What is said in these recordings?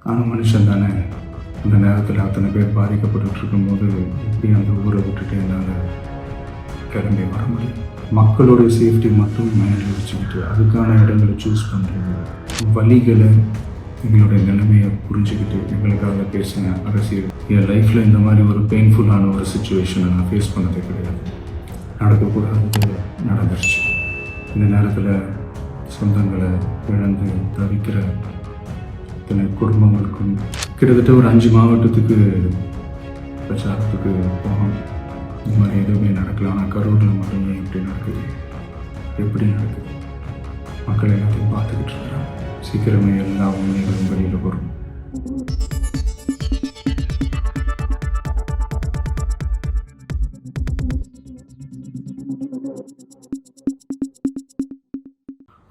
ஆனால் மனுஷன் தானே. அந்த நேரத்தில் அத்தனை பேர் பாதிக்கப்பட்டு இருக்கும்போது எப்படி அந்த ஊரை விட்டுட்டு என்னால் கிளம்பி வர முடியும்? மக்களோட சேஃப்டி மட்டும் மைண்டில் வச்சுக்கிட்டு அதுக்கான இடங்களை சூஸ் பண்ணுறது, வழிகளை, எங்களுடைய நிலைமையை புரிஞ்சுக்கிட்டு எங்களுக்காக பேசின அரசியல். என் லைஃப்பில் இந்த மாதிரி ஒரு பெயின்ஃபுல்லான ஒரு சுச்சுவேஷனை நான் ஃபேஸ் பண்ணதே கிடையாது. நடக்கக்கூடாது நடந்துருச்சு. இந்த நேரத்தில் சொந்தங்களை இழந்து தவிக்கிற இத்தனை குடும்பங்களுக்கும் கிட்டத்தட்ட ஒரு 5 மாவட்டத்துக்கு பிரச்சாரத்துக்கு போனோம். இந்த மாதிரி எதுவுமே நடக்கல. ஆனால் கரூரில் மட்டுமே எப்படி நடக்குது, எப்படி நடக்குது? மக்கள் எல்லாத்தையும் பார்த்துக்கிட்டு இருக்கிறாங்க. சீக்கிரமே எல்லா உண்மைகளும் வெளியில் வரும்.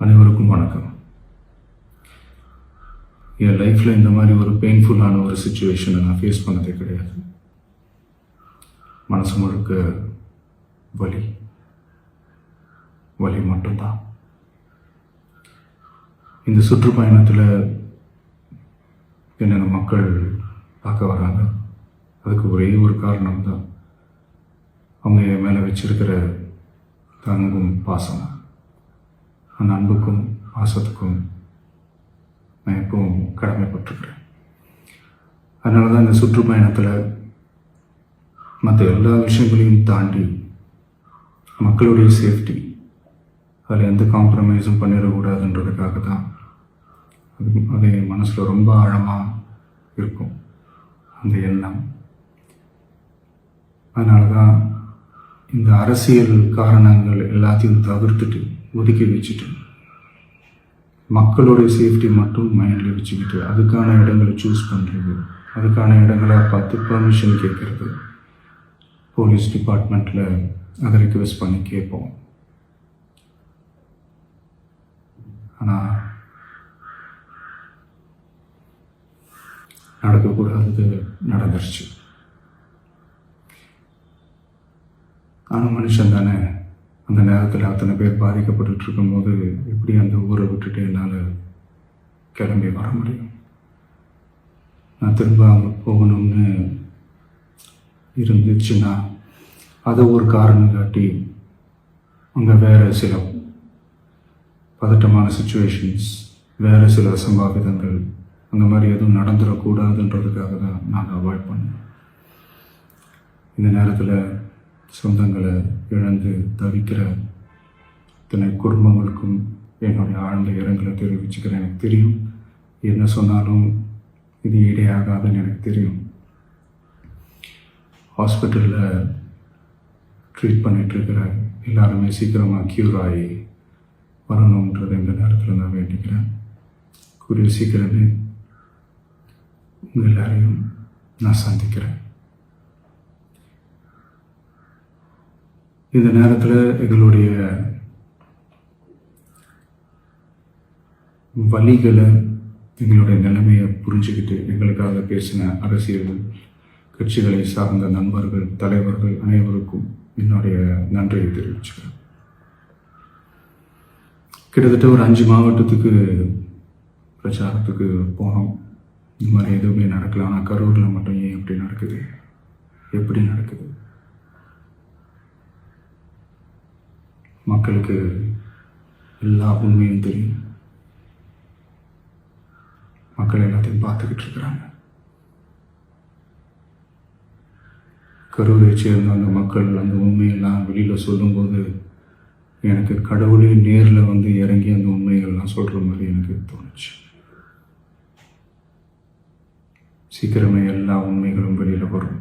அனைவருக்கும் வணக்கம். என் லைஃப்பில் இந்த மாதிரி ஒரு பெயின்ஃபுல்லான ஒரு சுச்சுவேஷனை நான் ஃபேஸ் பண்ணதே கிடையாது. மனசு முழுக்க வலி வலி மட்டும்தான். இந்த சுற்றுப்பயணத்தில் என்னென்ன மக்கள் பார்க்க வராங்க, அதுக்கு ஒரே ஒரு காரணம் தான், அவங்க என் மேலே வச்சிருக்கிற தங்கும் பாசம். அந்த அன்புக்கும் பாசத்துக்கும் நான் எப்பவும் கடமைப்பட்டிருக்கிறேன். அதனால தான் இந்த சுற்றுப்பயணத்தில் மற்ற எல்லா விஷயங்களையும் தாண்டி மக்களுடைய சேஃப்டி, அதில் எந்த காம்ப்ரமைஸும் பண்ணிடக்கூடாதுன்றதுக்காக தான் அது என் மனசில் ரொம்ப ஆழமாக இருக்கும் அந்த எண்ணம். அதனால தான் இந்த அரசியல் காரணங்கள் எல்லாத்தையும் தவிர்த்துட்டு ஒதுக்கி வச்சுட்டு மக்களுடைய சேஃப்டி மட்டும் மைண்டில் வச்சுக்கிட்டு அதுக்கான இடங்களை சூஸ் பண்ணுறது, அதுக்கான இடங்களை பார்த்து பர்மிஷன் கேட்குறது, போலீஸ் டிபார்ட்மெண்ட்டில் அதை ரிக்வெஸ்ட் பண்ணி கேட்போம். ஆனால் நடக்கக்கூடாதது நடந்துருச்சு. ஆனால் மனுஷன் தானே. அந்த நேரத்தில் அத்தனை பேர் பாதிக்கப்பட்டு இருக்கும்போது எப்படி அந்த ஊரை விட்டுட்டு என்னால் கிளம்பி வர முடியும்? நான் திரும்ப அங்கே போகணும்னு இருந்துச்சுன்னா அதை ஒரு காரணம் காட்டி அங்கே வேறு சில பதட்டமான சுச்சுவேஷன்ஸ், வேறு சில அசம்பாவிதங்கள், அந்த மாதிரி எதுவும் நடந்துடக்கூடாதுன்றதுக்காக தான் நான் அவாய்ட் பண்ணேன். இந்த நேரத்தில் சொந்தங்களை இழந்து தவிக்கிற இத்தனை குடும்பங்களுக்கும் என்னுடைய ஆழ்ந்த இரங்கலை தெரிவிச்சுக்கிறேன். எனக்கு தெரியும், என்ன சொன்னாலும் இது ஈடையாகாதுன்னு எனக்கு தெரியும். ஹாஸ்பிட்டலில் ட்ரீட் பண்ணிகிட்ருக்கிற எல்லாருமே சீக்கிரமாக க்யூர் ஆகி வரணுன்றதை இந்த நேரத்தில் நான் வேண்டிக்கிறேன். கூடிய சீக்கிரமே உங்கள் எல்லாரையும் நான் சந்திக்கிறேன். இந்த நேரத்தில் எங்களுடைய வழிகளை, எங்களுடைய நிலைமையை புரிஞ்சுக்கிட்டு எங்களுக்காக பேசின அரசியல் கட்சிகளை சார்ந்த நண்பர்கள், தலைவர்கள் அனைவருக்கும் என்னுடைய நன்றியை தெரிவிச்சுக்கிறேன். கிட்டத்தட்ட ஒரு 5 மாவட்டத்துக்கு பிரச்சாரத்துக்கு போனோம். இந்த மாதிரி எதுவுமே நடக்கல. ஆனால் கரூரில் மட்டும் ஏன் எப்படி நடக்குது, எப்படி நடக்குது? மக்களுக்கு எல்லா உண்மையும் தெரியும். மக்கள் எல்லாத்தையும் பார்த்துக்கிட்டு இருக்கிறாங்க. கரூரை சேர்ந்த அந்த மக்கள் அந்த உண்மையெல்லாம் வெளியில் சொல்லும்போது எனக்கு கடவுளே நேரில் வந்து இறங்கி அந்த உண்மைகள்லாம் சொல்கிற மாதிரி எனக்கு தோணுச்சு. சீக்கிரமே எல்லா உண்மைகளும் வெளியில் வரும்.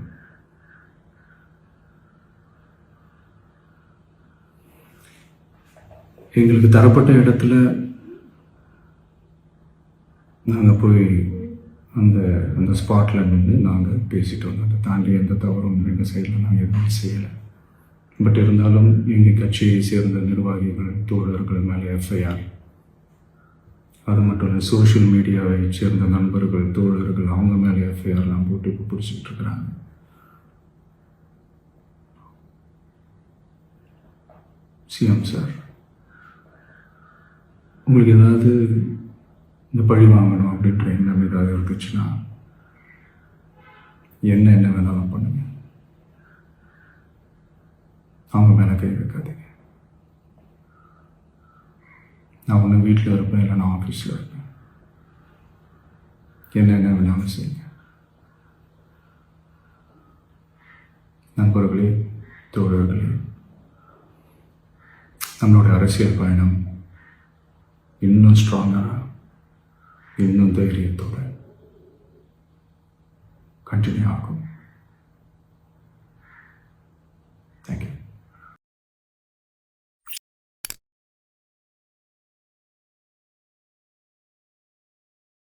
எங்களுக்கு தரப்பட்ட இடத்துல நாங்கள் போய் அந்த அந்த ஸ்பாட்டில் நின்று நாங்கள் பேசிட்டு வந்தோம். அதை தாண்டி எந்த தவறும் எங்கள் சைடில் நாங்கள் எதுவும் செய்யலை. பட் இருந்தாலும் எங்கள் கட்சியை சேர்ந்த நிர்வாகிகள், தோழர்கள் மேலே எஃப்ஐஆர், அது மட்டும் இல்லை சோஷியல் மீடியாவை சேர்ந்த நண்பர்கள், தோழர்கள், அவங்க மேலே எஃப்ஐஆர்லாம் போட்டு இப்போ பிடிச்சிக்கிட்டு இருக்கிறாங்க. சிஎம் சார், உங்களுக்கு ஏதாவது இந்த பழி வாங்கணும் அப்படின்ற எண்ணம் ஏதாவது இருந்துச்சுன்னா என்ன வேணாலும் பண்ணுங்க. அவங்க மேலே கை வைக்காதீங்க. நான் ஒன்று வீட்டில் இருப்பேன், இல்லை நான் ஆஃபீஸில் இருப்பேன். என்ன வேணாலும் செய்யுங்க. நண்பர்களே, தோழர்களே, நம்மளுடைய அரசியல் பயணம் இன்னும் ஸ்ட்ராங்காக, இன்னும் தைரியத்தோடு கண்டினியூ ஆகும்.